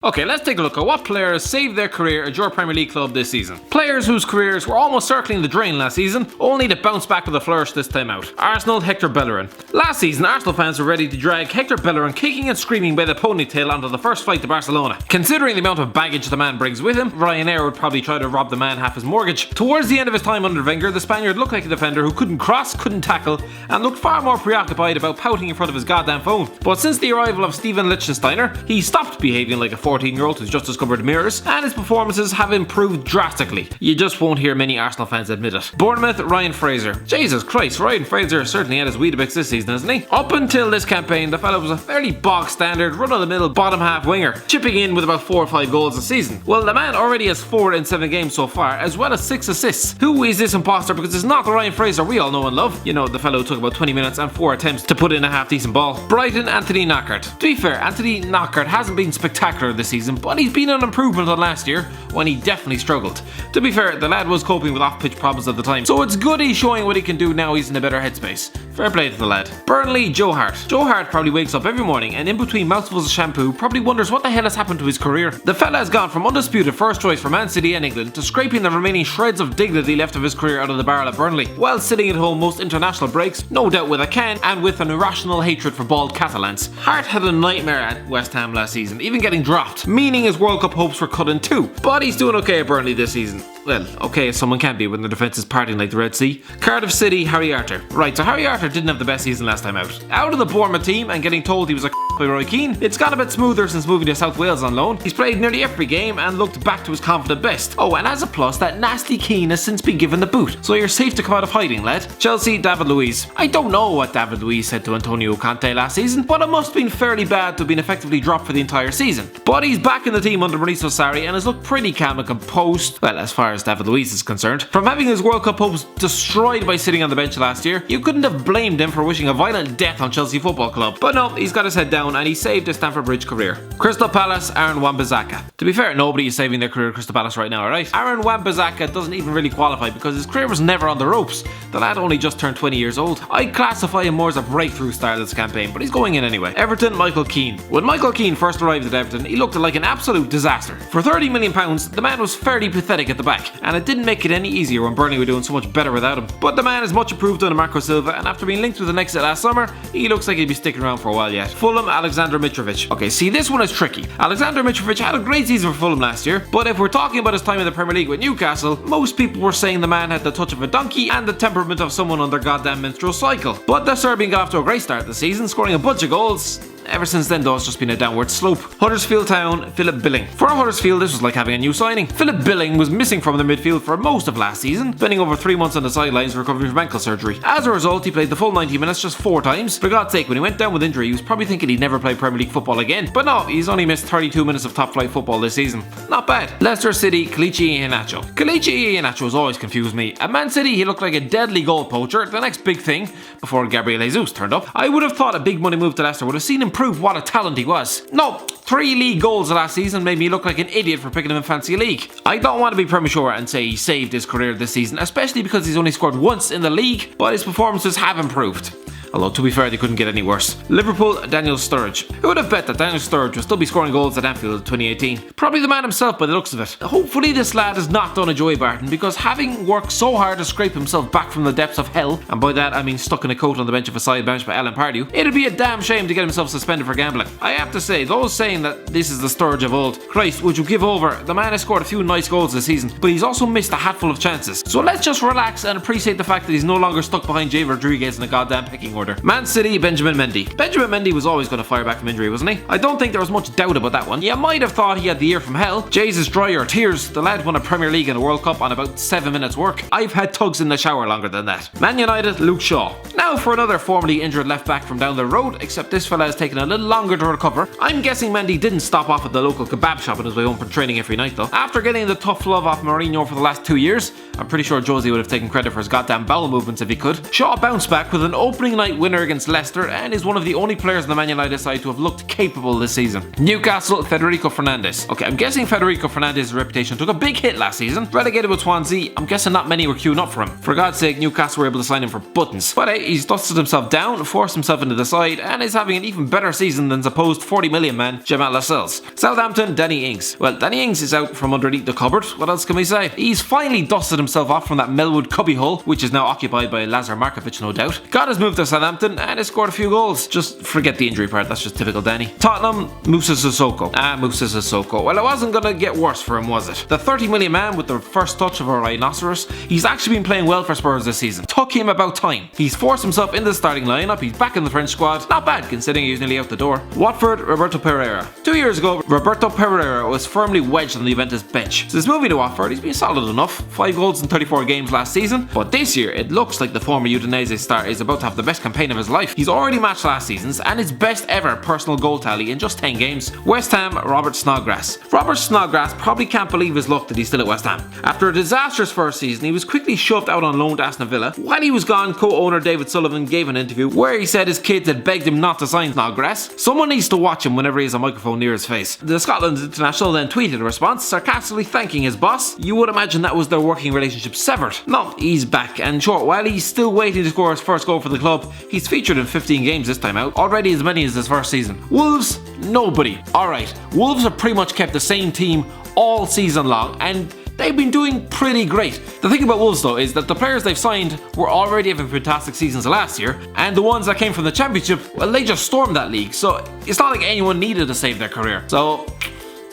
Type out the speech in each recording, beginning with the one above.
Okay, let's take a look at what players saved their career at your Premier League club this season. Players whose careers were almost circling the drain last season, only to bounce back with a flourish this time out. Arsenal, Hector Bellerin. Last season, Arsenal fans were ready to drag Hector Bellerin kicking and screaming by the ponytail onto the first flight to Barcelona. Considering the amount of baggage the man brings with him, Ryanair would probably try to rob the man half his mortgage. Towards the end of his time under Wenger, the Spaniard looked like a defender who couldn't cross, couldn't tackle, and looked far more preoccupied about pouting in front of his goddamn phone. But since the arrival of Steven Lichtsteiner, he stopped behaving like a 14-year-old who's just discovered mirrors, and his performances have improved drastically. You just won't hear many Arsenal fans admit it. Bournemouth, Ryan Fraser. Jesus Christ, Ryan Fraser certainly had his Weetabix this season, hasn't he? Up until this campaign, the fellow was a fairly bog-standard, run-of-the-mill bottom-half winger, chipping in with about 4 or 5 goals a season. Well, the man already has 4 in 7 games so far, as well as 6 assists. Who is this imposter? Because it's not the Ryan Fraser we all know and love. You know, the fellow who took about 20 minutes and 4 attempts to put in a half-decent ball. Brighton, Anthony Knockaert. To be fair, Anthony Knockaert hasn't been spectacular this season, but he's been an improvement on last year, when he definitely struggled. To be fair, the lad was coping with off-pitch problems at the time, so it's good he's showing what he can do now he's in a better headspace. Fair play to the lad. Burnley, Joe Hart. Joe Hart probably wakes up every morning and in between mouthfuls of shampoo probably wonders what the hell has happened to his career. The fella has gone from undisputed first choice for Man City and England to scraping the remaining shreds of dignity left of his career out of the barrel at Burnley, while sitting at home most international breaks, no doubt with a can and with an irrational hatred for bald Catalans. Hart had a nightmare at West Ham last season, even getting dropped, meaning his World Cup hopes were cut in two. But he's doing okay at Burnley this season. Well, okay as someone can be when the defence is partying like the Red Sea. Cardiff City, Harry Arter. Right, so Harry Arter didn't have the best season last time out. Out of the Bournemouth team and getting told he was a by Roy Keane, it's got a bit smoother since moving to South Wales on loan. He's played nearly every game and looked back to his confident best. Oh, and as a plus, that nasty Keane has since been given the boot, so you're safe to come out of hiding, lad. Chelsea, David Luiz. I don't know what David Luiz said to Antonio Conte last season, but it must have been fairly bad to have been effectively dropped for the entire season. But he's back in the team under Mauricio Sarri and has looked pretty calm and composed, well, as far as David Luiz is concerned. From having his World Cup hopes destroyed by sitting on the bench last year, you couldn't have blamed him for wishing a violent death on Chelsea Football Club. But no, he's got his head down and he saved his Stamford Bridge career. Crystal Palace, Aaron Wan-BISSAKA. To be fair, nobody is saving their career at Crystal Palace right now, alright? Aaron Wan-BISSAKA doesn't even really qualify because his career was never on the ropes. The lad only just turned 20 years old. I'd classify him more as a breakthrough star this campaign, but he's going in anyway. Everton, Michael Keane. When Michael Keane first arrived at Everton, he looked like an absolute disaster. For £30 million, the man was fairly pathetic at the back, and it didn't make it any easier when Burnley were doing so much better without him. But the man is much improved under Marco Silva, and after being linked with an exit last summer, he looks like he'll be sticking around for a while yet. Fulham, Alexander Mitrovic. Okay, see, this one is tricky. Alexander Mitrovic had a great season for Fulham last year, but if we're talking about his time in the Premier League with Newcastle, most people were saying the man had the touch of a donkey and the temperament of someone on their goddamn menstrual cycle. But the Serbian got off to a great start this season, scoring a bunch of goals. Ever since then though, it's just been a downward slope. Huddersfield Town, Philip Billing. For Huddersfield, this was like having a new signing. Philip Billing was missing from the midfield for most of last season, spending over 3 months on the sidelines recovering from ankle surgery. As a result, he played the full 90 minutes just 4 times. For God's sake, when he went down with injury, he was probably thinking he'd never play Premier League football again. But no, he's only missed 32 minutes of top flight football this season. Not bad. Leicester City, Kelechi Iheanacho. Kelechi Iheanacho has always confused me. At Man City, he looked like a deadly goal poacher, the next big thing, before Gabriel Jesus turned up. I would have thought a big money move to Leicester would have seen him prove what a talent he was. No, 3 league goals last season made me look like an idiot for picking him in fancy league. I don't want to be premature and say he saved his career this season, especially because he's only scored once in the league, but his performances have improved. Although, to be fair, they couldn't get any worse. Liverpool, Daniel Sturridge. Who would have bet that Daniel Sturridge will still be scoring goals at Anfield in 2018? Probably the man himself by the looks of it. Hopefully this lad has not done a Joey Barton, because having worked so hard to scrape himself back from the depths of hell, and by that I mean stuck in a coat on the bench of a side bench by Alan Pardew, it'd be a damn shame to get himself suspended for gambling. I have to say, those saying that this is the Sturridge of old, Christ, would you give over? The man has scored a few nice goals this season, but he's also missed a hatful of chances. So let's just relax and appreciate the fact that he's no longer stuck behind Jay Rodriguez in a goddamn pecking order. Man City, Benjamin Mendy. Benjamin Mendy was always going to fire back from injury, wasn't he? I don't think there was much doubt about that one. You might have thought he had the year from hell. Jay's dry or tears. The lad won a Premier League and a World Cup on about 7 minutes work. I've had tugs in the shower longer than that. Man United, Luke Shaw. Now for another formerly injured left back from down the road, except this fella has taken a little longer to recover. I'm guessing Mendy didn't stop off at the local kebab shop on his way home from training every night though. After getting the tough love off Mourinho for the last 2 years, I'm pretty sure Josie would have taken credit for his goddamn bowel movements if he could. Shaw bounced back with an opening night night winner against Leicester and is one of the only players in the Man United side to have looked capable this season. Newcastle, Federico Fernandez. Okay, I'm guessing Federico Fernandez's reputation took a big hit last season. Relegated with Swansea, I'm guessing not many were queuing up for him. For God's sake, Newcastle were able to sign him for buttons. But hey, he's dusted himself down, forced himself into the side, and is having an even better season than supposed 40 million man Jamal Lascelles. Southampton, Danny Ings. Well, Danny Ings is out from underneath the cupboard. What else can we say? He's finally dusted himself off from that Melwood cubbyhole, which is now occupied by Lazar Markovic, no doubt. Got his move to Southampton and has scored a few goals. Just forget the injury part, that's just typical Danny. Tottenham, Moussa Sissoko. Moussa Sissoko. Well, it wasn't gonna get worse for him, was it? The 30 million man with the first touch of a rhinoceros, he's actually been playing well for Spurs this season. Took him about time. He's forced himself into the starting lineup, he's back in the French squad. Not bad considering he was nearly out the door. Watford, Roberto Pereyra. 2 years ago, Roberto Pereyra was firmly wedged on the Juventus bench. Since moving to Watford, he's been solid enough. 5 goals in 34 games last season, but this year it looks like the former Udinese star is about to have the best campaign of his life. He's already matched last season's and his best ever personal goal tally in just 10 games. West Ham, Robert Snodgrass. Robert Snodgrass probably can't believe his luck that he's still at West Ham. After a disastrous first season, he was quickly shoved out on loan to Aston Villa. While he was gone, co-owner David Sullivan gave an interview where he said his kids had begged him not to sign Snodgrass. Someone needs to watch him whenever he has a microphone near his face. The Scotland international then tweeted a response, sarcastically thanking his boss. You would imagine that was their working relationship severed. No, he's back, and sure, while he's still waiting to score his first goal for the club, he's featured in 15 games this time out, already as many as his first season. Wolves? Nobody. Alright, Wolves have pretty much kept the same team all season long, and they've been doing pretty great. The thing about Wolves though is that the players they've signed were already having fantastic seasons last year, and the ones that came from the Championship, well, they just stormed that league, so it's not like anyone needed to save their career. So,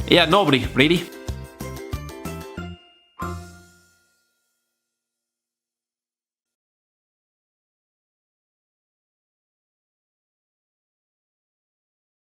yeah, nobody, really.